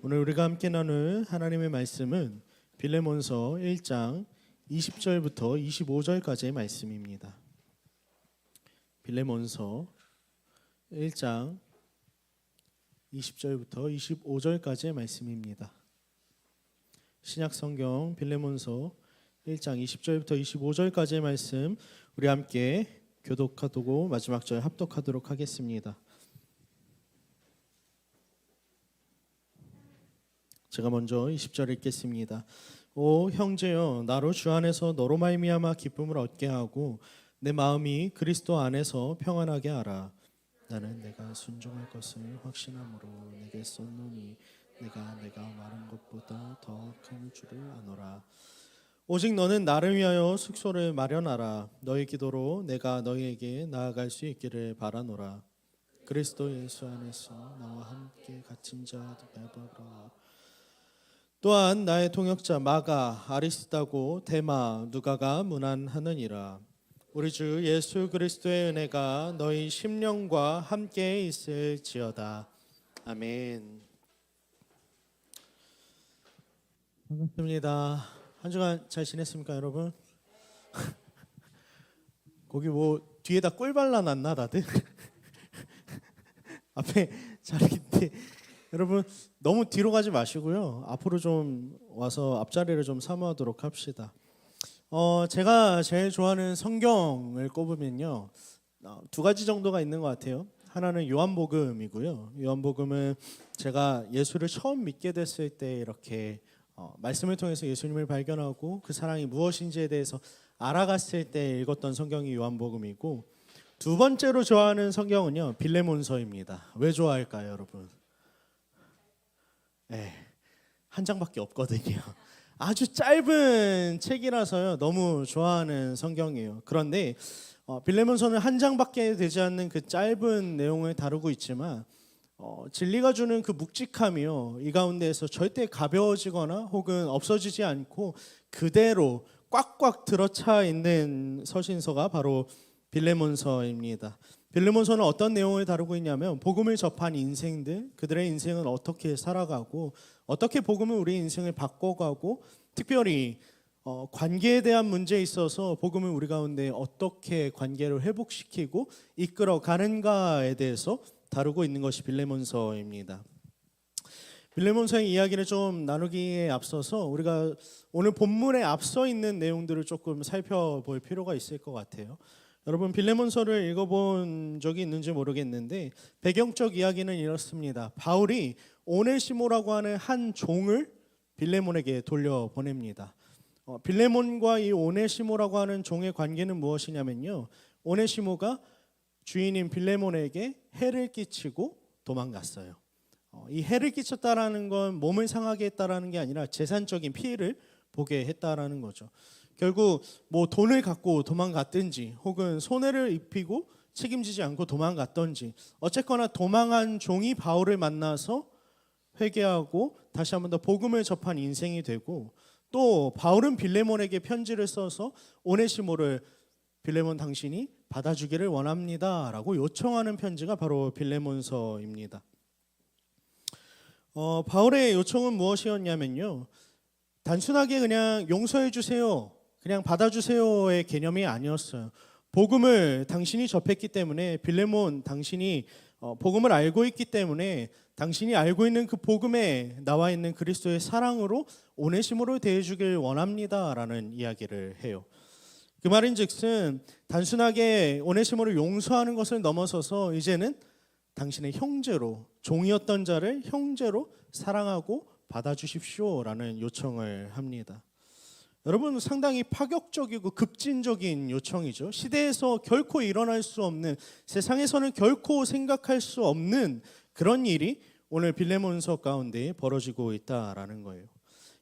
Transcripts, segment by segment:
오늘 우리가 함께 나눌 하나님의 말씀은 빌레몬서 1장 20절부터 25절까지의 말씀입니다. 빌레몬서 1장 20절부터 25절까지의 말씀입니다. 신약성경 빌레몬서 1장 20절부터 25절까지의 말씀 우리 함께 교독하고 마지막 절 합독하도록 하겠습니다. 제가 먼저 20절 읽겠습니다. 오 형제여, 나로 주 안에서 너로 말미암아 기쁨을 얻게 하고 내 마음이 그리스도 안에서 평안하게 하라. 나는 내가 순종할 것을 확신함으로 내게 썼노니 내가 말한 것보다 더 큰 줄을 아노라. 오직 너는 나를 위하여 숙소를 마련하라. 너희 기도로 내가 너희에게 나아갈 수 있기를 바라노라. 그리스도 예수 안에서 나와 함께 갇힌 자 되버라. 또한 나의 동역자 마가, 아리스다고, 데마, 누가가 문안하느니라. 우리 주 예수 그리스도의 은혜가 너희 심령과 함께 있을지어다. 아멘. 반갑습니다. 한 주간 잘 지냈습니까, 여러분? 거기 뭐 뒤에다 꿀 발라놨나 다들? 앞에 자리인데 여러분 너무 뒤로 가지 마시고요. 앞으로 좀 와서 앞자리를 좀 사모하도록 합시다. 제가 제일 좋아하는 성경을 꼽으면요, 두 가지 정도가 있는 것 같아요. 하나는 요한복음이고요. 요한복음은 제가 예수를 처음 믿게 됐을 때 이렇게 말씀을 통해서 예수님을 발견하고 그 사랑이 무엇인지에 대해서 알아갔을 때 읽었던 성경이 요한복음이고, 두 번째로 좋아하는 성경은요 빌레몬서입니다. 왜 좋아할까요, 여러분? 한 장밖에 없거든요. 아주 짧은 책이라서요 너무 좋아하는 성경이에요. 그런데 빌레몬서는 한 장밖에 되지 않는 그 짧은 내용을 다루고 있지만 진리가 주는 그 묵직함이요, 이 가운데에서 절대 가벼워지거나 혹은 없어지지 않고 그대로 꽉꽉 들어차 있는 서신서가 바로 빌레몬서입니다. 빌레몬서는 어떤 내용을 다루고 있냐면 복음을 접한 인생들, 그들의 인생은 어떻게 살아가고 어떻게 복음은 우리 인생을 바꿔가고 특별히 관계에 대한 문제에 있어서 복음은 우리 가운데 어떻게 관계를 회복시키고 이끌어가는가에 대해서 다루고 있는 것이 빌레몬서입니다. 빌레몬서의 이야기를 좀 나누기에 앞서서 우리가 오늘 본문에 앞서 있는 내용들을 조금 살펴볼 필요가 있을 것 같아요. 여러분 빌레몬서를 읽어본 적이 있는지 모르겠는데 배경적 이야기는 이렇습니다. 바울이 오네시모라고 하는 한 종을 빌레몬에게 돌려보냅니다. 빌레몬과 이 오네시모라고 하는 종의 관계는 무엇이냐면요, 오네시모가 주인인 빌레몬에게 해를 끼치고 도망갔어요. 이 해를 끼쳤다라는 건 몸을 상하게 했다라는 게 아니라 재산적인 피해를 보게 했다라는 거죠. 결국 뭐 돈을 갖고 도망갔든지 혹은 손해를 입히고 책임지지 않고 도망갔든지 어쨌거나 도망한 종이 바울을 만나서 회개하고 다시 한번 더 복음을 접한 인생이 되고, 또 바울은 빌레몬에게 편지를 써서 오네시모를 빌레몬 당신이 받아주기를 원합니다 라고 요청하는 편지가 바로 빌레몬서입니다. 바울의 요청은 무엇이었냐면요, 단순하게 그냥 용서해 주세요, 그냥 받아주세요의 개념이 아니었어요. 복음을 당신이 접했기 때문에 빌레몬 당신이 복음을 알고 있기 때문에 당신이 알고 있는 그 복음에 나와 있는 그리스도의 사랑으로 오네시모를 대해주길 원합니다 라는 이야기를 해요. 그 말인즉슨 단순하게 오네시모를 용서하는 것을 넘어서서 이제는 당신의 형제로, 종이었던 자를 형제로 사랑하고 받아주십시오 라는 요청을 합니다. 여러분 상당히 파격적이고 급진적인 요청이죠. 시대에서 결코 일어날 수 없는, 세상에서는 결코 생각할 수 없는 그런 일이 오늘 빌레몬서 가운데 벌어지고 있다라는 거예요.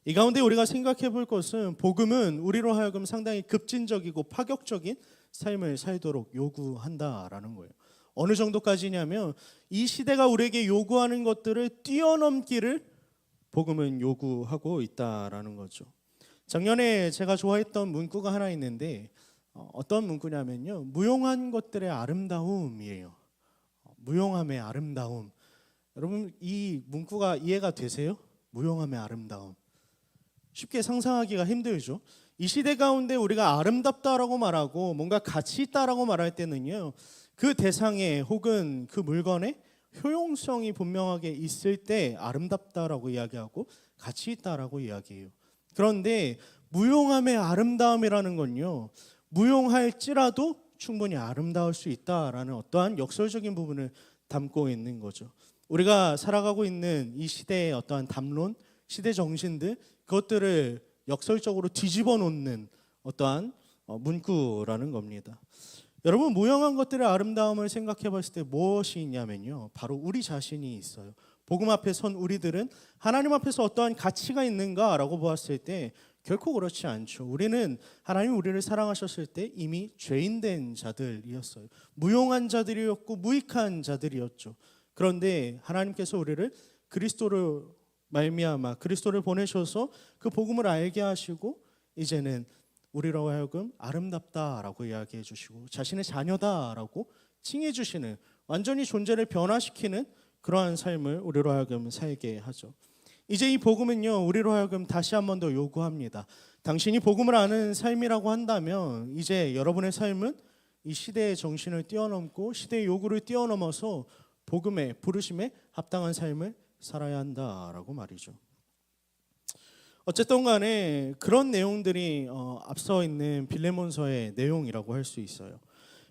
이 가운데 우리가 생각해 볼 것은 복음은 우리로 하여금 상당히 급진적이고 파격적인 삶을 살도록 요구한다라는 거예요. 어느 정도까지냐면 이 시대가 우리에게 요구하는 것들을 뛰어넘기를 복음은 요구하고 있다라는 거죠. 작년에 제가 좋아했던 문구가 하나 있는데 어떤 문구냐면요, 무용한 것들의 아름다움이에요. 무용함의 아름다움. 여러분 이 문구가 이해가 되세요? 무용함의 아름다움. 쉽게 상상하기가 힘들죠. 이 시대 가운데 우리가 아름답다라고 말하고 뭔가 가치 있다라고 말할 때는요, 그 대상에 혹은 그 물건에 효용성이 분명하게 있을 때 아름답다라고 이야기하고 가치 있다라고 이야기해요. 그런데 무용함의 아름다움이라는 건요, 무용할지라도 충분히 아름다울 수 있다라는 어떠한 역설적인 부분을 담고 있는 거죠. 우리가 살아가고 있는 이 시대의 어떠한 담론, 시대 정신들, 그것들을 역설적으로 뒤집어 놓는 어떠한 문구라는 겁니다. 여러분, 무용한 것들의 아름다움을 생각해 봤을 때 무엇이 있냐면요, 바로 우리 자신이 있어요. 복음 앞에 선 우리들은 하나님 앞에서 어떠한 가치가 있는가라고 보았을 때 결코 그렇지 않죠. 우리는 하나님이 우리를 사랑하셨을 때 이미 죄인된 자들이었어요. 무용한 자들이었고 무익한 자들이었죠. 그런데 하나님께서 우리를 그리스도를 말미암아 그리스도를 보내셔서 그 복음을 알게 하시고 이제는 우리로 하여금 아름답다라고 이야기해 주시고 자신의 자녀다라고 칭해 주시는, 완전히 존재를 변화시키는 그러한 삶을 우리로 하여금 살게 하죠. 이제 이 복음은요, 우리로 하여금 다시 한 번 더 요구합니다. 당신이 복음을 아는 삶이라고 한다면 이제 여러분의 삶은 이 시대의 정신을 뛰어넘고 시대의 요구를 뛰어넘어서 복음의 부르심에 합당한 삶을 살아야 한다라고 말이죠. 어쨌든 간에 그런 내용들이 앞서 있는 빌레몬서의 내용이라고 할 수 있어요.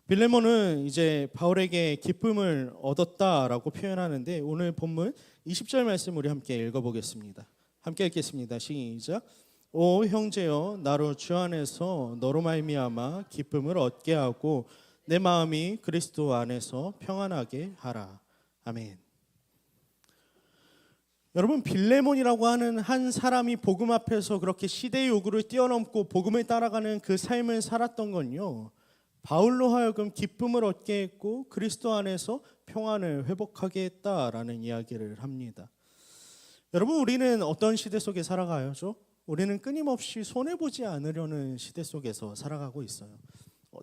빌레몬은 이제 바울에게 기쁨을 얻었다라고 표현하는데, 오늘 본문 20절 말씀 우리 함께 읽어보겠습니다. 함께 읽겠습니다. 시작. 오 형제여, 나로 주 안에서 너로 말미암아 기쁨을 얻게 하고 내 마음이 그리스도 안에서 평안하게 하라. 아멘. 여러분, 빌레몬이라고 하는 한 사람이 복음 앞에서 그렇게 시대의 요구를 뛰어넘고 복음을 따라가는 그 삶을 살았던 건요, 바울로 하여금 기쁨을 얻게 했고 그리스도 안에서 평안을 회복하게 했다라는 이야기를 합니다. 여러분, 우리는 어떤 시대 속에 살아가요죠? 우리는 끊임없이 손해보지 않으려는 시대 속에서 살아가고 있어요.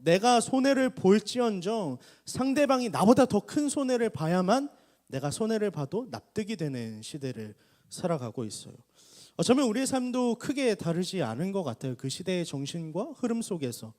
내가 손해를 볼지언정 상대방이 나보다 더 큰 손해를 봐야만 내가 손해를 봐도 납득이 되는 시대를 살아가고 있어요. 어쩌면 우리의 삶도 크게 다르지 않은 것 같아요. 그 시대의 정신과 흐름 속에서.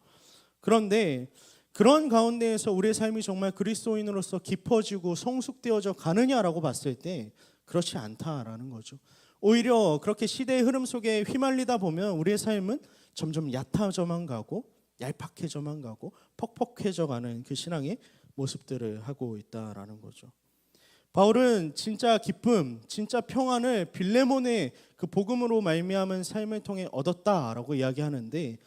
그런데 그런 가운데에서 우리의 삶이 정말 그리스도인으로서 깊어지고 성숙되어져 가느냐라고 봤을 때 그렇지 않다라는 거죠. 오히려 그렇게 시대의 흐름 속에 휘말리다 보면 우리의 삶은 점점 얕아져만 가고 얄팍해져만 가고 퍽퍽해져 가는 그 신앙의 모습들을 하고 있다라는 거죠. 바울은 진짜 기쁨, 진짜 평안을 빌레몬의 그 복음으로 말미암은 삶을 통해 얻었다라고 이야기하는데,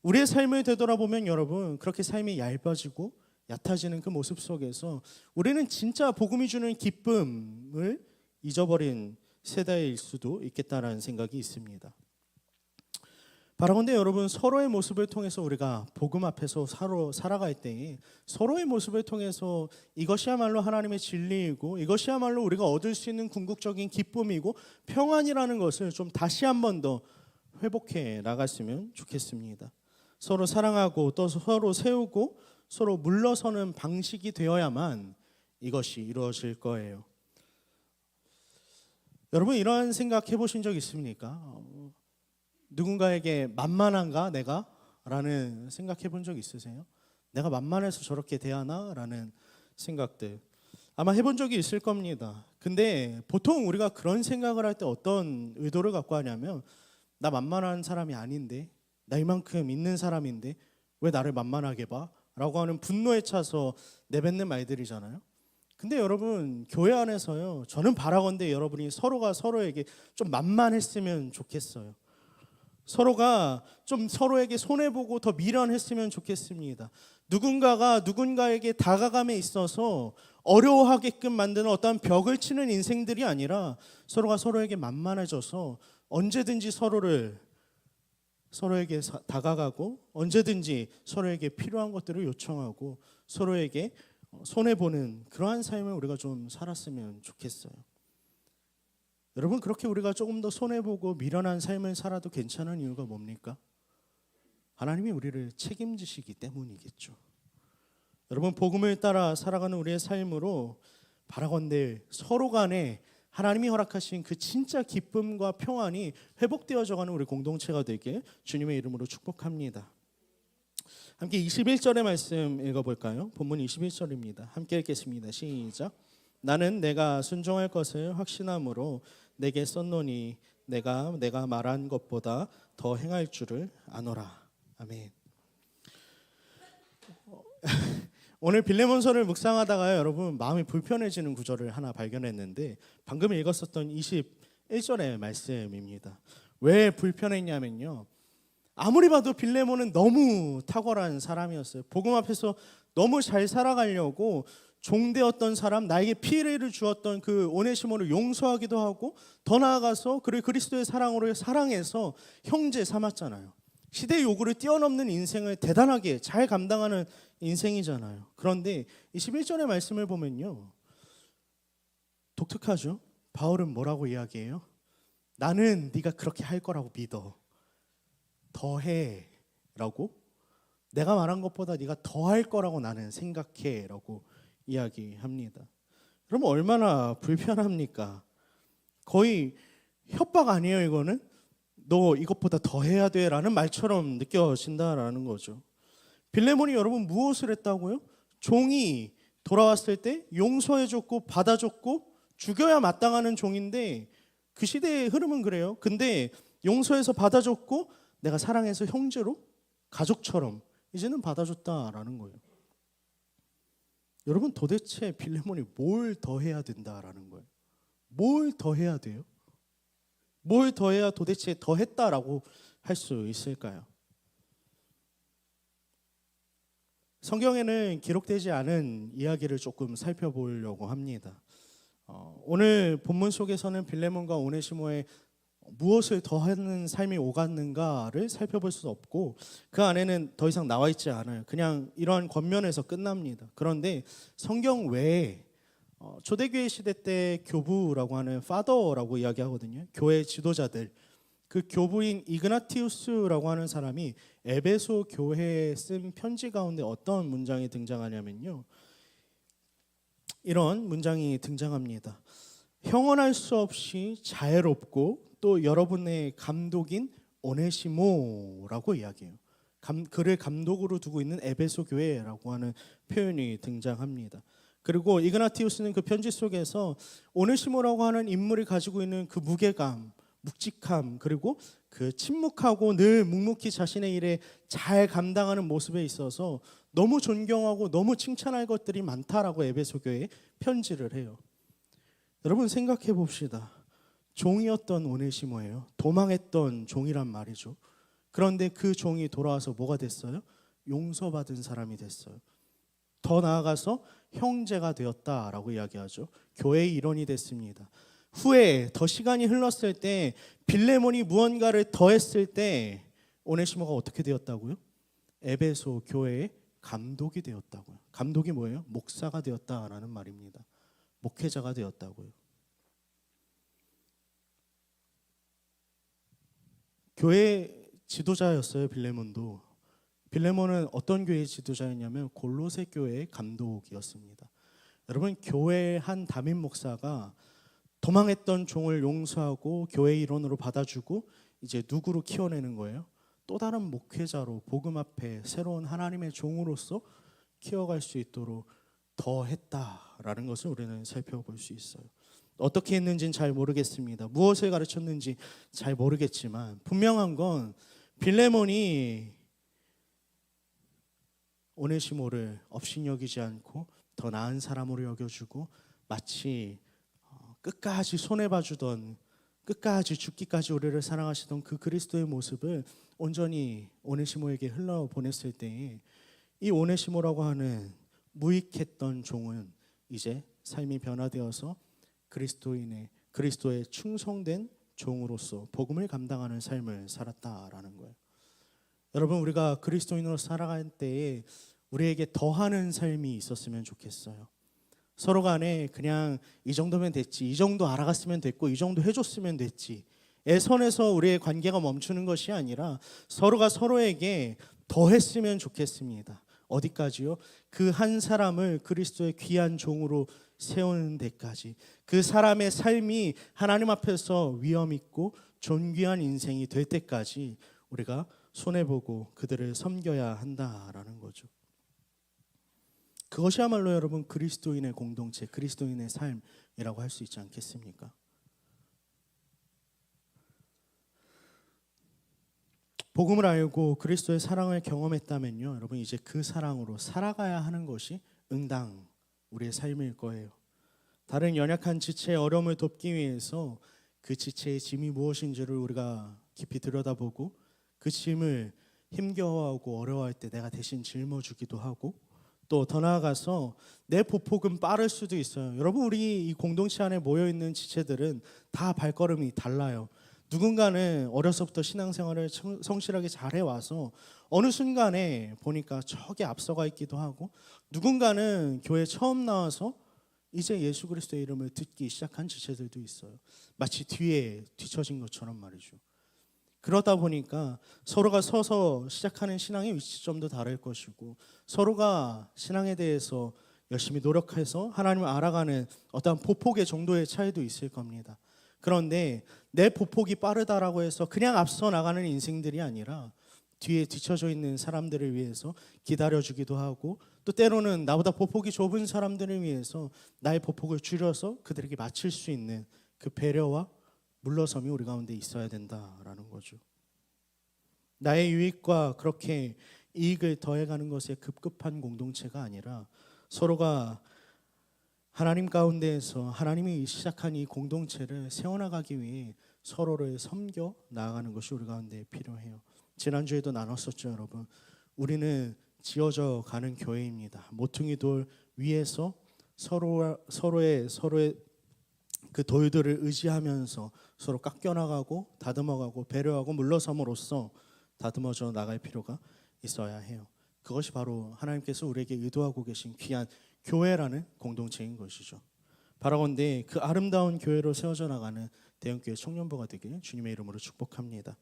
우리의 삶을 되돌아보면 여러분, 그렇게 삶이 얇아지고 얕아지는 그 모습 속에서 우리는 진짜 복음이 주는 기쁨을 잊어버린 세대일 수도 있겠다라는 생각이 있습니다. 바라건대 여러분, 서로의 모습을 통해서 우리가 복음 앞에서 살아갈 때에 서로의 모습을 통해서 이것이야말로 하나님의 진리이고 이것이야말로 우리가 얻을 수 있는 궁극적인 기쁨이고 평안이라는 것을 좀 다시 한 번 더 회복해 나갔으면 좋겠습니다. 서로 사랑하고 또 서로 세우고 서로 물러서는 방식이 되어야만 이것이 이루어질 거예요. 여러분, 이러한 생각 해보신 적 있습니까? 누군가에게 만만한가 내가? 라는 생각해 본 적 있으세요? 내가 만만해서 저렇게 대하나? 라는 생각들 아마 해본 적이 있을 겁니다. 근데 보통 우리가 그런 생각을 할 때 어떤 의도를 갖고 하냐면, 나 만만한 사람이 아닌데, 나 이만큼 있는 사람인데 왜 나를 만만하게 봐? 라고 하는 분노에 차서 내뱉는 말들이잖아요. 근데 여러분, 교회 안에서요, 저는 바라건대 여러분이 서로가 서로에게 좀 만만했으면 좋겠어요. 서로가 좀 서로에게 손해보고 더 미련했으면 좋겠습니다. 누군가가 누군가에게 다가감에 있어서 어려워하게끔 만드는 어떤 벽을 치는 인생들이 아니라 서로가 서로에게 만만해져서 언제든지 서로에게 다가가고 언제든지 서로에게 필요한 것들을 요청하고 서로에게 손해보는 그러한 삶을 우리가 좀 살았으면 좋겠어요. 여러분, 그렇게 우리가 조금 더 손해보고 미련한 삶을 살아도 괜찮은 이유가 뭡니까? 하나님이 우리를 책임지시기 때문이겠죠. 여러분, 복음을 따라 살아가는 우리의 삶으로 바라건대 서로 간에 하나님이 허락하신 그 진짜 기쁨과 평안이 회복되어져가는 우리 공동체가 되길 주님의 이름으로 축복합니다. 함께 21절의 말씀 읽어볼까요? 본문 21절입니다. 함께 읽겠습니다. 시작. 나는 내가 순종할 것을 확신함으로 내게 썼노니 내가 말한 것보다 더 행할 줄을 아노라. 아멘. 오늘 빌레몬서를 묵상하다가 여러분 마음이 불편해지는 구절을 하나 발견했는데 방금 읽었었던 21절의 말씀입니다. 왜 불편했냐면요, 아무리 봐도 빌레몬은 너무 탁월한 사람이었어요. 복음 앞에서 너무 잘 살아가려고 종되었던 사람, 나에게 피해를 주었던 그 오네시모를 용서하기도 하고 더 나아가서 그를 그리스도의 사랑으로 사랑해서 형제 삼았잖아요. 시대의 요구를 뛰어넘는 인생을 대단하게 잘 감당하는 인생이잖아요. 그런데 21절의 말씀을 보면요, 독특하죠. 바울은 뭐라고 이야기해요? 나는 네가 그렇게 할 거라고 믿어. 더해 라고, 내가 말한 것보다 네가 더 할 거라고 나는 생각해 라고 이야기합니다. 그럼 얼마나 불편합니까? 거의 협박 아니에요 이거는? 너 이것보다 더 해야 돼 라는 말처럼 느껴진다라는 거죠. 빌레몬이 여러분 무엇을 했다고요? 종이 돌아왔을 때 용서해줬고 받아줬고 죽여야 마땅하는 종인데, 그 시대의 흐름은 그래요. 근데 용서해서 받아줬고 내가 사랑해서 형제로 가족처럼 이제는 받아줬다라는 거예요. 여러분 도대체 빌레몬이 뭘 더 해야 된다라는 거예요? 뭘 더 해야 돼요? 뭘 더 해야 도대체 더 했다라고 할 수 있을까요? 성경에는 기록되지 않은 이야기를 조금 살펴보려고 합니다. 오늘 본문 속에서는 빌레몬과 오네시모의 무엇을 더하는 삶이 오갔는가를 살펴볼 수 없고 그 안에는 더 이상 나와 있지 않아요. 그냥 이러한 겉면에서 끝납니다. 그런데 성경 외에 초대교회 시대 때 교부라고 하는 파더라고 이야기하거든요. 교회 지도자들, 그 교부인 이그나티우스라고 하는 사람이 에베소 교회에 쓴 편지 가운데 어떤 문장이 등장하냐면요, 이런 문장이 등장합니다. 형언할 수 없이 자애롭고 또 여러분의 감독인 오네시모라고 이야기해요. 그를 감독으로 두고 있는 에베소 교회라고 하는 표현이 등장합니다. 그리고 이그나티우스는 그 편지 속에서 오네시모라고 하는 인물이 가지고 있는 그 무게감, 묵직함, 그리고 그 침묵하고 늘 묵묵히 자신의 일에 잘 감당하는 모습에 있어서 너무 존경하고 너무 칭찬할 것들이 많다라고 에베소 교회에 편지를 해요. 여러분 생각해 봅시다. 종이었던 오네시모예요. 도망했던 종이란 말이죠. 그런데 그 종이 돌아와서 뭐가 됐어요? 용서받은 사람이 됐어요. 더 나아가서 형제가 되었다라고 이야기하죠. 교회의 일원이 됐습니다. 후에 더 시간이 흘렀을 때 빌레몬이 무언가를 더했을 때 오네시모가 어떻게 되었다고요? 에베소 교회의 감독이 되었다고요. 감독이 뭐예요? 목사가 되었다라는 말입니다. 목회자가 되었다고요. 교회 지도자였어요. 빌레몬도. 빌레몬은 어떤 교회 지도자였냐면 골로새 교회의 감독이었습니다. 여러분, 교회 한 담임 목사가 도망했던 종을 용서하고 교회 일원으로 받아주고 이제 누구로 키워내는 거예요? 또 다른 목회자로 복음 앞에 새로운 하나님의 종으로서 키워갈 수 있도록 더 했다라는 것을 우리는 살펴볼 수 있어요. 어떻게 했는지는 잘 모르겠습니다. 무엇을 가르쳤는지 잘 모르겠지만 분명한 건 빌레몬이 오네시모를 업신여기지 않고 더 나은 사람으로 여겨주고 마치 끝까지 손해봐주던, 끝까지 죽기까지 우리를 사랑하시던 그 그리스도의 모습을 온전히 오네시모에게 흘러보냈을 때에 이 오네시모라고 하는 무익했던 종은 이제 삶이 변화되어서 그리스도의 충성된 종으로서 복음을 감당하는 삶을 살았다라는 거예요. 여러분, 우리가 그리스도인으로 살아갈 때에 우리에게 더하는 삶이 있었으면 좋겠어요. 서로 간에 그냥 이 정도면 됐지, 이 정도 알아갔으면 됐고 이 정도 해줬으면 됐지 의 선에서 우리의 관계가 멈추는 것이 아니라 서로가 서로에게 더했으면 좋겠습니다. 어디까지요? 그 한 사람을 그리스도의 귀한 종으로 세우는 데까지, 그 사람의 삶이 하나님 앞에서 위엄 있고 존귀한 인생이 될 때까지 우리가 손해보고 그들을 섬겨야 한다라는 거죠. 그것이야말로 여러분 그리스도인의 공동체, 그리스도인의 삶이라고 할 수 있지 않겠습니까? 복음을 알고 그리스도의 사랑을 경험했다면요, 여러분 이제 그 사랑으로 살아가야 하는 것이 응당 우리의 삶일 거예요. 다른 연약한 지체의 어려움을 돕기 위해서 그 지체의 짐이 무엇인지를 우리가 깊이 들여다보고 그 짐을 힘겨워하고 어려워할 때 내가 대신 짊어주기도 하고, 또 더 나아가서 내 보폭은 빠를 수도 있어요. 여러분 우리 이 공동체 안에 모여있는 지체들은 다 발걸음이 달라요. 누군가는 어려서부터 신앙생활을 성실하게 잘해와서 어느 순간에 보니까 저기 앞서가 있기도 하고, 누군가는 교회 처음 나와서 이제 예수 그리스도의 이름을 듣기 시작한 지체들도 있어요. 마치 뒤에 뒤처진 것처럼 말이죠. 그러다 보니까 서로가 서서 시작하는 신앙의 위치점도 다를 것이고, 서로가 신앙에 대해서 열심히 노력해서 하나님을 알아가는 어떤 보폭의 정도의 차이도 있을 겁니다. 그런데 내 보폭이 빠르다라고 해서 그냥 앞서 나가는 인생들이 아니라 뒤에 뒤처져 있는 사람들을 위해서 기다려주기도 하고, 또 때로는 나보다 보폭이 좁은 사람들을 위해서 나의 보폭을 줄여서 그들에게 맞출 수 있는 그 배려와 물러섬이 우리 가운데 있어야 된다라는 거죠. 나의 유익과 그렇게 이익을 더해가는 것에 급급한 공동체가 아니라 서로가 하나님 가운데에서 하나님이 시작한 이 공동체를 세워나가기 위해 서로를 섬겨 나아가는 것이 우리 가운데 필요해요. 지난주에도 나눴었죠, 여러분. 우리는 지어져 가는 교회입니다. 모퉁이 돌 위에서 서로의 그 돌들을 의지하면서 서로 깎여나가고 다듬어가고 배려하고 물러섬으로써 다듬어져 나갈 필요가 있어야 해요. 그것이 바로 하나님께서 우리에게 의도하고 계신 귀한 교회라는 공동체인 것이죠. 바라건대 그 아름다운 교회로 세워져 나가는 대형교회 청년부가 되길 주님의 이름으로 축복합니다.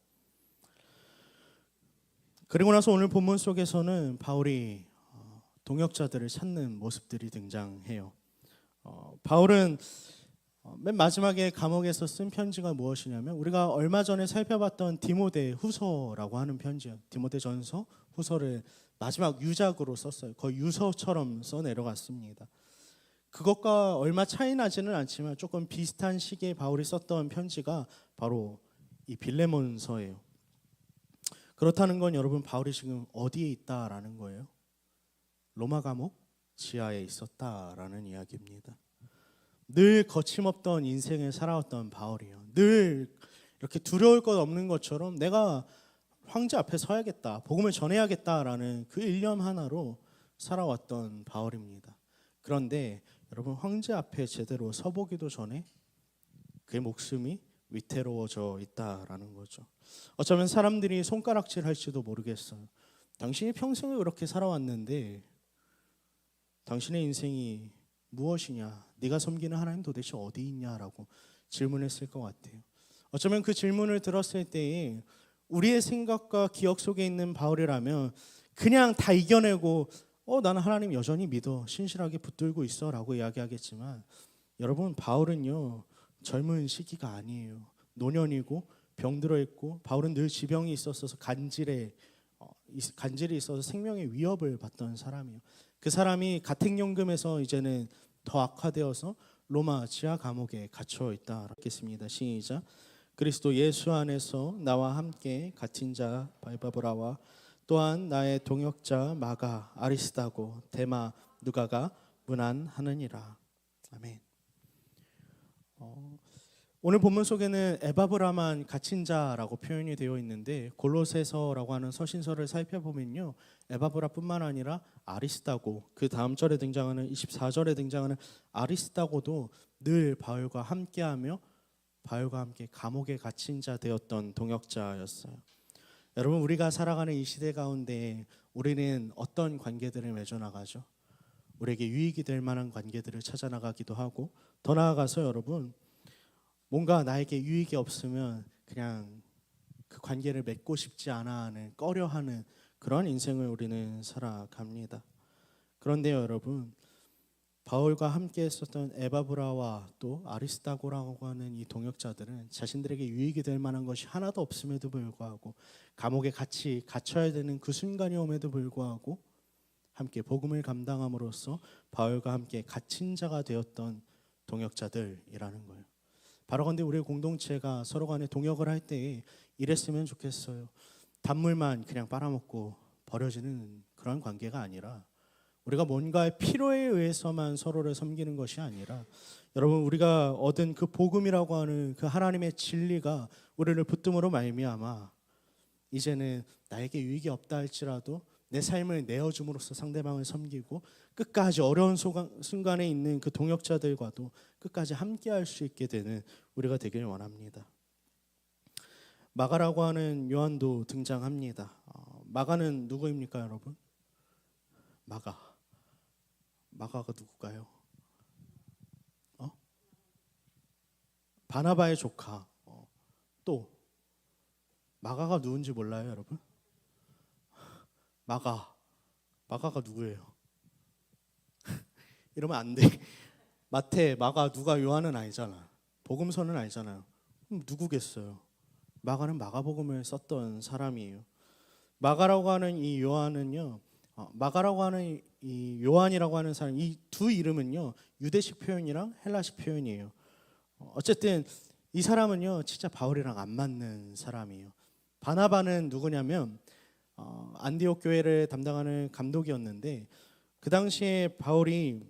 그리고 나서 오늘 본문 속에서는 바울이 동역자들을 찾는 모습들이 등장해요. 바울은 맨 마지막에 감옥에서 쓴 편지가 무엇이냐면, 우리가 얼마 전에 살펴봤던 디모데 후서라고 하는 편지요. 디모데 전서 후서를 마지막 유작으로 썼어요. 거의 유서처럼 써 내려갔습니다. 그것과 얼마 차이 나지는 않지만 조금 비슷한 시기에 바울이 썼던 편지가 바로 이 빌레몬서예요. 그렇다는 건 여러분 바울이 지금 어디에 있다라는 거예요? 로마 감옥 지하에 있었다라는 이야기입니다. 늘 거침없던 인생을 살아왔던 바울이요. 늘 이렇게 두려울 것 없는 것처럼 내가 황제 앞에 서야겠다, 복음을 전해야겠다라는 그 일념 하나로 살아왔던 바울입니다. 그런데 여러분 황제 앞에 제대로 서보기도 전에 그의 목숨이 위태로워져 있다라는 거죠. 어쩌면 사람들이 손가락질 할지도 모르겠어요. 당신이 평생을 그렇게 살아왔는데 당신의 인생이 무엇이냐, 네가 섬기는 하나님 도대체 어디 있냐라고 질문했을 것 같아요. 어쩌면 그 질문을 들었을 때에 우리의 생각과 기억 속에 있는 바울이라면 그냥 다 이겨내고 나는 하나님 여전히 믿어, 신실하게 붙들고 있어 라고 이야기하겠지만, 여러분 바울은요 젊은 시기가 아니에요. 노년이고 병들어 있고, 바울은 늘 지병이 있었어서 간질이 있어서 생명의 위협을 받던 사람이에요. 그 사람이 가택연금에서 이제는 더 악화되어서 로마 지하 감옥에 갇혀 있다. 읽겠습니다. 시작. 그리스도 예수 안에서 나와 함께 갇힌 자 바이바브라와 또한 나의 동역자 마가, 아리스다고, 데마, 누가가 문안하느니라. 아멘. 오늘 본문 속에는 에바브라만 갇힌 자라고 표현이 되어 있는데, 골로새서라고 하는 서신서를 살펴보면요, 에바브라뿐만 아니라 아리스다고, 그 다음 절에 등장하는 24절에 등장하는 아리스다고도 늘 바울과 함께하며 바울과 함께 감옥에 갇힌 자 되었던 동역자였어요. 여러분 우리가 살아가는 이 시대 가운데 우리는 어떤 관계들을 맺어 나가죠? 우리에게 유익이 될 만한 관계들을 찾아 나가기도 하고, 더 나아가서 여러분 뭔가 나에게 유익이 없으면 그냥 그 관계를 맺고 싶지 않아 하는, 꺼려하는 그런 인생을 우리는 살아갑니다. 그런데요 여러분, 바울과 함께 했었던 에바브라와 또 아리스다고라고 하는 이 동역자들은 자신들에게 유익이 될 만한 것이 하나도 없음에도 불구하고 감옥에 같이 갇혀야 되는 그 순간이 옴에도 불구하고 함께 복음을 감당함으로써 바울과 함께 갇힌 자가 되었던 동역자들이라는 거예요. 바로 근데 우리 공동체가 서로 간에 동역을 할 때 이랬으면 좋겠어요. 단물만 그냥 빨아먹고 버려지는 그런 관계가 아니라 우리가 뭔가의 필요에 의해서만 서로를 섬기는 것이 아니라 여러분 우리가 얻은 그 복음이라고 하는 그 하나님의 진리가 우리를 붙듦으로 말미암아 이제는 나에게 유익이 없다 할지라도 내 삶을 내어줌으로써 상대방을 섬기고 끝까지 어려운 순간에 있는 그 동역자들과도 끝까지 함께할 수 있게 되는 우리가 되길 원합니다. 마가라고 하는 요한도 등장합니다. 마가는 누구입니까, 여러분? 마가가 누굴까요? 바나바의 조카. 또 마가가 누군지 몰라요, 여러분? 마가가 누구예요? 이러면 안 돼. 마태, 마가, 누가, 요한은 아니잖아. 복음서는 아니잖아요. 그럼 누구겠어요? 마가는 마가복음을 썼던 사람이에요. 마가라고 하는 이 요한은요. 마가라고 하는 이 요한이라고 하는 사람, 이 두 이름은요 유대식 표현이랑 헬라식 표현이에요. 어쨌든 이 사람은요 진짜 바울이랑 안 맞는 사람이에요. 바나바는 누구냐면 안디옥 교회를 담당하는 감독이었는데 그 당시에 바울이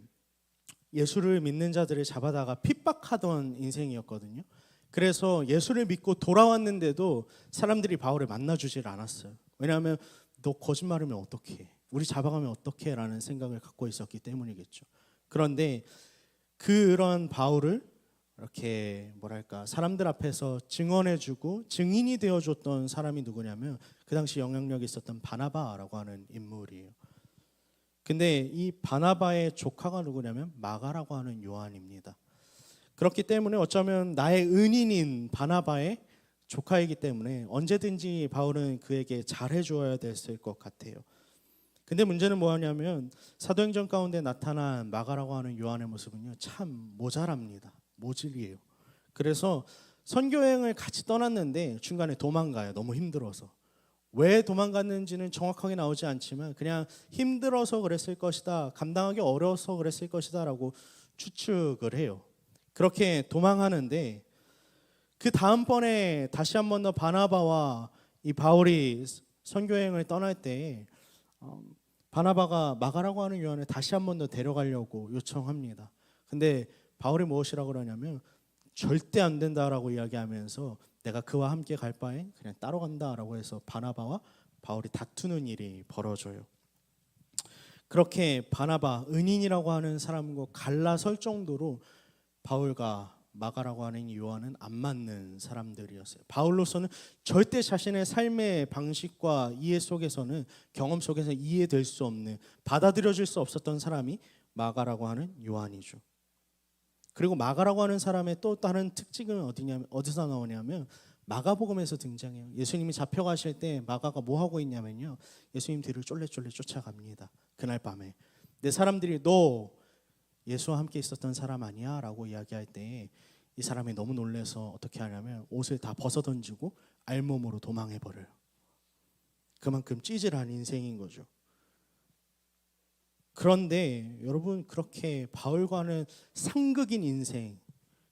예수를 믿는 자들을 잡아다가 핍박하던 인생이었거든요. 그래서 예수를 믿고 돌아왔는데도 사람들이 바울을 만나주질 않았어요. 왜냐하면 너 거짓말하면 어떡해, 우리 잡아가면 어떡해 라는 생각을 갖고 있었기 때문이겠죠. 그런데 그런 바울을 이렇게 뭐랄까 사람들 앞에서 증언해주고 증인이 되어줬던 사람이 누구냐면 그 당시 영향력이 있었던 바나바라고 하는 인물이에요. 근데 이 바나바의 조카가 누구냐면 마가라고 하는 요한입니다. 그렇기 때문에 어쩌면 나의 은인인 바나바의 조카이기 때문에 언제든지 바울은 그에게 잘해주어야 됐을 것 같아요. 근데 문제는 뭐냐면 사도행전 가운데 나타난 마가라고 하는 요한의 모습은요 참 모자랍니다. 모질이에요. 그래서 선교여행을 같이 떠났는데 중간에 도망가요. 너무 힘들어서. 왜 도망갔는지는 정확하게 나오지 않지만 그냥 힘들어서 그랬을 것이다, 감당하기 어려워서 그랬을 것이다 라고 추측을 해요. 그렇게 도망하는데 그 다음번에 다시 한 번 더 바나바와 이 바울이 선교여행을 떠날 때 바나바가 마가라고 하는 요한을 다시 한 번 더 데려가려고 요청합니다. 근데 바울이 무엇이라고 그러냐면 절대 안 된다라고 이야기하면서 내가 그와 함께 갈 바엔 그냥 따로 간다라고 해서 바나바와 바울이 다투는 일이 벌어져요. 그렇게 바나바, 은인이라고 하는 사람과 갈라설 정도로 바울과 마가라고 하는 이 요한은 안 맞는 사람들이었어요. 바울로서는 절대 자신의 삶의 방식과 이해 속에서는, 경험 속에서 이해될 수 없는, 받아들여질 수 없었던 사람이 마가라고 하는 요한이죠. 그리고 마가라고 하는 사람의 또 다른 특징은 어디서 나오냐면 마가복음에서 등장해요. 예수님이 잡혀가실 때 마가가 뭐 하고 있냐면요, 예수님 뒤를 쫄래쫄래 쫓아갑니다. 그날 밤에 내 사람들이 너 예수와 함께 있었던 사람 아니야? 라고 이야기할 때 이 사람이 너무 놀라서 어떻게 하냐면 옷을 다 벗어던지고 알몸으로 도망해버려요. 그만큼 찌질한 인생인 거죠. 그런데 여러분, 그렇게 바울과는 상극인 인생,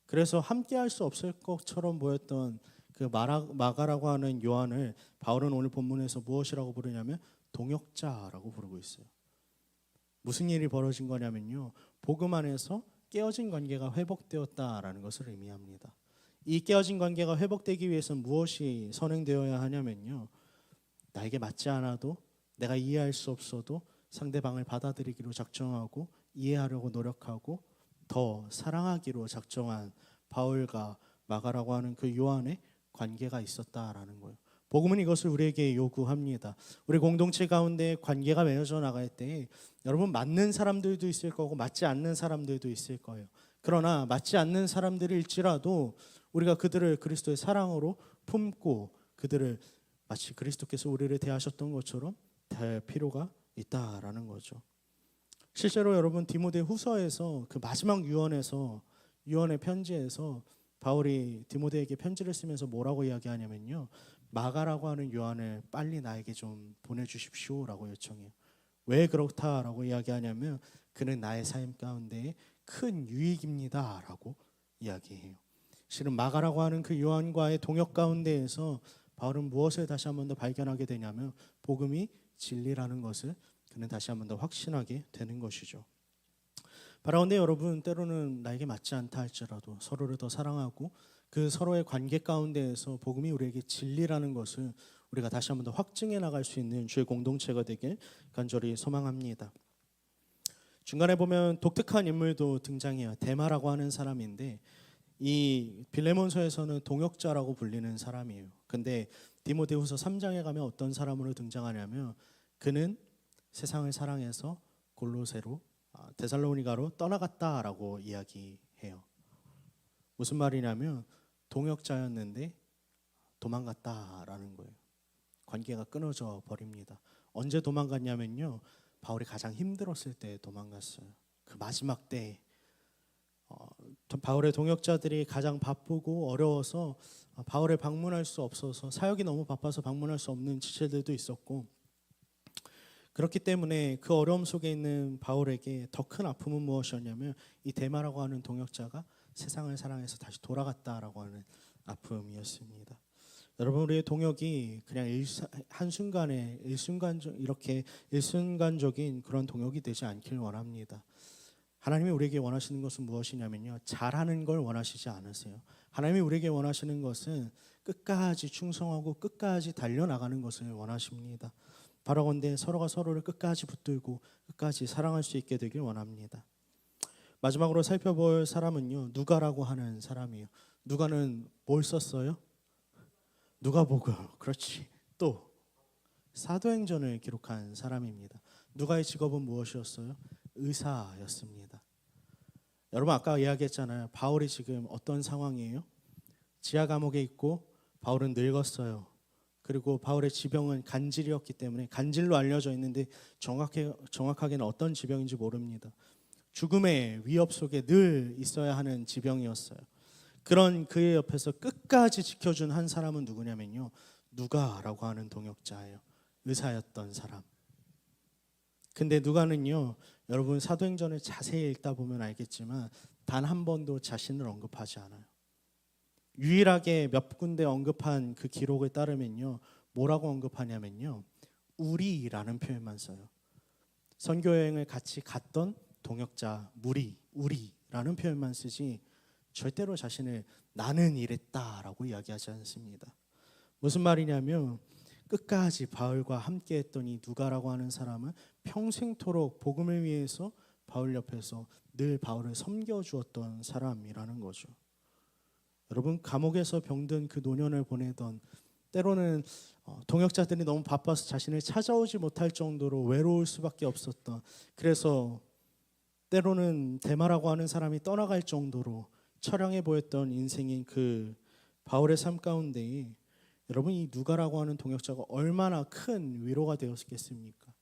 그래서 함께할 수 없을 것처럼 보였던 그 마가라고 하는 요한을 바울은 오늘 본문에서 무엇이라고 부르냐면 동역자라고 부르고 있어요. 무슨 일이 벌어진 거냐면요, 복음 안에서 깨어진 관계가 회복되었다라는 것을 의미합니다. 이 깨어진 관계가 회복되기 위해서는 무엇이 선행되어야 하냐면요, 나에게 맞지 않아도, 내가 이해할 수 없어도 상대방을 받아들이기로 작정하고 이해하려고 노력하고 더 사랑하기로 작정한 바울과 마가라고 하는 그 요한의 관계가 있었다라는 거예요. 복음은 이것을 우리에게 요구합니다. 우리 공동체 가운데 관계가 맺어져 나갈 때 여러분, 맞는 사람들도 있을 거고 맞지 않는 사람들도 있을 거예요. 그러나 맞지 않는 사람들일지라도 우리가 그들을 그리스도의 사랑으로 품고 그들을 마치 그리스도께서 우리를 대하셨던 것처럼 대할 필요가 있다라는 거죠. 실제로 여러분 디모데 후서에서 그 마지막 유언의 편지에서 바울이 디모데에게 편지를 쓰면서 뭐라고 이야기하냐면요, 마가라고 하는 요한을 빨리 나에게 좀 보내주십시오라고 요청해요. 왜 그렇다라고 이야기하냐면 그는 나의 삶 가운데 큰 유익입니다라고 이야기해요. 실은 마가라고 하는 그 요한과의 동역 가운데에서 바울은 무엇을 다시 한 번 더 발견하게 되냐면 복음이 진리라는 것을 그는 다시 한 번 더 확신하게 되는 것이죠. 바라온데 여러분, 때로는 나에게 맞지 않다 할지라도 서로를 더 사랑하고 그 서로의 관계 가운데에서 복음이 우리에게 진리라는 것을 우리가 다시 한 번 더 확증해 나갈 수 있는 주의 공동체가 되길 간절히 소망합니다. 중간에 보면 독특한 인물도 등장해요. 데마라고 하는 사람인데 이 빌레몬서에서는 동역자라고 불리는 사람이에요. 근데 디모데후서 3장에 가면 어떤 사람으로 등장하냐면 그는 세상을 사랑해서 골로새로 데살로니가로 떠나갔다라고 이야기해요. 무슨 말이냐면 동역자였는데 도망갔다라는 거예요. 관계가 끊어져 버립니다. 언제 도망갔냐면요, 바울이 가장 힘들었을 때 도망갔어요. 그 마지막 때 바울의 동역자들이 가장 바쁘고 어려워서 바울을 방문할 수 없어서, 사역이 너무 바빠서 방문할 수 없는 지체들도 있었고, 그렇기 때문에 그 어려움 속에 있는 바울에게 더 큰 아픔은 무엇이었냐면 이 데마라고 하는 동역자가 세상을 사랑해서 다시 돌아갔다라고 하는 아픔이었습니다. 여러분, 우리의 동역이 그냥 한순간에 이렇게 일순간적인 그런 동역이 되지 않길 원합니다. 하나님이 우리에게 원하시는 것은 무엇이냐면요, 잘하는 걸 원하시지 않으세요. 하나님이 우리에게 원하시는 것은 끝까지 충성하고 끝까지 달려나가는 것을 원하십니다. 바라건대 서로가 서로를 끝까지 붙들고 끝까지 사랑할 수 있게 되길 원합니다. 마지막으로 살펴볼 사람은요, 누가라고 하는 사람이에요. 누가는 뭘 썼어요? 누가복음. 그렇지. 또 사도행전을 기록한 사람입니다. 누가의 직업은 무엇이었어요? 의사였습니다. 여러분, 아까 이야기했잖아요. 바울이 지금 어떤 상황이에요? 지하 감옥에 있고 바울은 늙었어요. 그리고 바울의 지병은 간질이었기 때문에, 간질로 알려져 있는데 정확하게는 어떤 지병인지 모릅니다. 죽음의 위협 속에 늘 있어야 하는 지병이었어요. 그런 그의 옆에서 끝까지 지켜준 한 사람은 누구냐면요, 누가라고 하는 동역자예요. 의사였던 사람. 근데 누가는요, 여러분 사도행전을 자세히 읽다 보면 알겠지만 단 한 번도 자신을 언급하지 않아요. 유일하게 몇 군데 언급한 그 기록을 따르면요, 뭐라고 언급하냐면요, 우리라는 표현만 써요. 선교 여행을 같이 갔던 동역자 우리라는 표현만 쓰지 절대로 자신을 나는 이랬다라고 이야기하지 않습니다. 무슨 말이냐면 끝까지 바울과 함께 했던 이 누가라고 하는 사람은 평생토록 복음을 위해서 바울 옆에서 늘 바울을 섬겨주었던 사람이라는 거죠. 여러분, 감옥에서 병든 그 노년을 보내던, 때로는 동역자들이 너무 바빠서 자신을 찾아오지 못할 정도로 외로울 수밖에 없었던, 그래서 때로는 데마라고 하는 사람이 떠나갈 정도로 처량해 보였던 인생인 그 바울의 삶 가운데 여러분, 이 누가라고 하는 동역자가 얼마나 큰 위로가 되었겠습니까?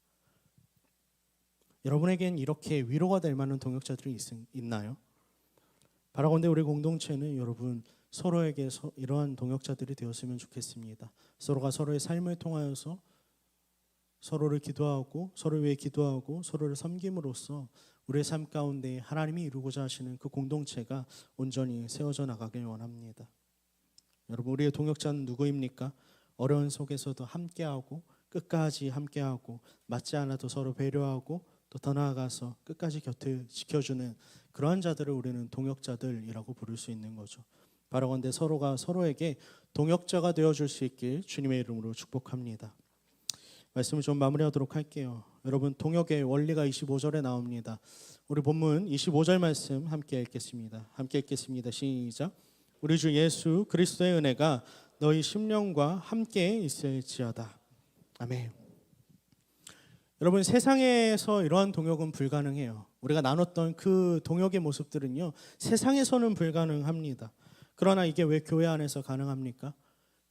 여러분에겐 이렇게 위로가 될 만한 동역자들이 있나요? 바라건대 우리 공동체는 여러분 서로에게 이러한 동역자들이 되었으면 좋겠습니다. 서로가 서로의 삶을 통하여서 서로를 기도하고 서로를 위해 기도하고 서로를 섬김으로써 우리의 삶 가운데 하나님이 이루고자 하시는 그 공동체가 온전히 세워져 나가길 원합니다. 여러분, 우리의 동역자는 누구입니까? 어려운 속에서도 함께하고 끝까지 함께하고 맞지 않아도 서로 배려하고 또 더 나아가서 끝까지 곁을 지켜주는 그러한 자들을 우리는 동역자들이라고 부를 수 있는 거죠. 바라건대 서로가 서로에게 동역자가 되어줄 수 있길 주님의 이름으로 축복합니다. 말씀을 좀 마무리하도록 할게요. 여러분, 동역의 원리가 25절에 나옵니다. 우리 본문 25절 말씀 함께 읽겠습니다. 함께 읽겠습니다. 시작. 우리 주 예수 그리스도의 은혜가 너희 심령과 함께 있을지어다. 아멘. 여러분, 세상에서 이러한 동역은 불가능해요. 우리가 나눴던 그 동역의 모습들은요, 세상에서는 불가능합니다. 그러나 이게 왜 교회 안에서 가능합니까?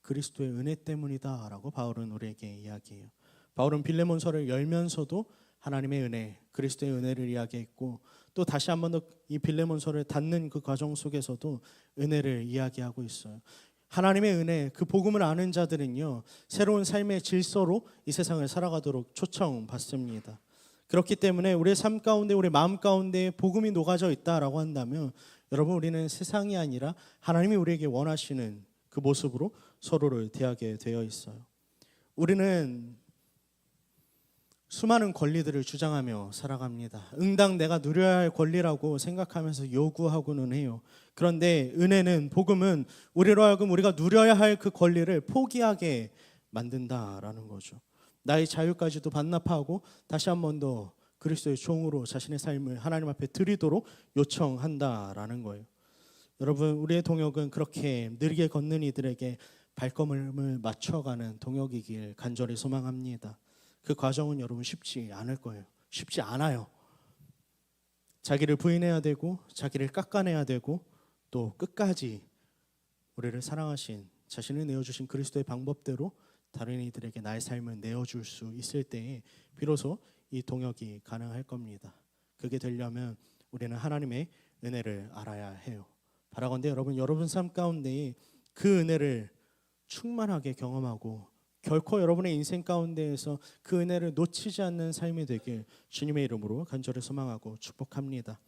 그리스도의 은혜 때문이다 라고 바울은 우리에게 이야기해요. 바울은 빌레몬서를 열면서도 하나님의 은혜, 그리스도의 은혜를 이야기했고 또 다시 한 번 더 이 빌레몬서를 닫는 그 과정 속에서도 은혜를 이야기하고 있어요. 하나님의 은혜, 그 복음을 아는 자들은요 새로운 삶의 질서로 이 세상을 살아가도록 초청받습니다. 그렇기 때문에 우리의 삶 가운데, 우리 마음 가운데 복음이 녹아져 있다라고 한다면 여러분, 우리는 세상이 아니라 하나님이 우리에게 원하시는 그 모습으로 서로를 대하게 되어 있어요. 우리는 수많은 권리들을 주장하며 살아갑니다. 응당 내가 누려야 할 권리라고 생각하면서 요구하고는 해요. 그런데 은혜는, 복음은 우리로 하여금 우리가 누려야 할 그 권리를 포기하게 만든다라는 거죠. 나의 자유까지도 반납하고 다시 한 번 더 그리스도의 종으로 자신의 삶을 하나님 앞에 드리도록 요청한다라는 거예요. 여러분, 우리의 동역은 그렇게 느리게 걷는 이들에게 발걸음을 맞춰가는 동역이길 간절히 소망합니다. 그 과정은 여러분 쉽지 않을 거예요. 쉽지 않아요. 자기를 부인해야 되고 자기를 깎아내야 되고 또 끝까지 우리를 사랑하신, 자신을 내어주신 그리스도의 방법대로 다른 이들에게 나의 삶을 내어줄 수 있을 때에 비로소 이 동역이 가능할 겁니다. 그게 되려면 우리는 하나님의 은혜를 알아야 해요. 바라건대 여러분 삶 가운데 그 은혜를 충만하게 경험하고 결코 여러분의 인생 가운데에서 그 은혜를 놓치지 않는 삶이 되길 주님의 이름으로 간절히 소망하고 축복합니다.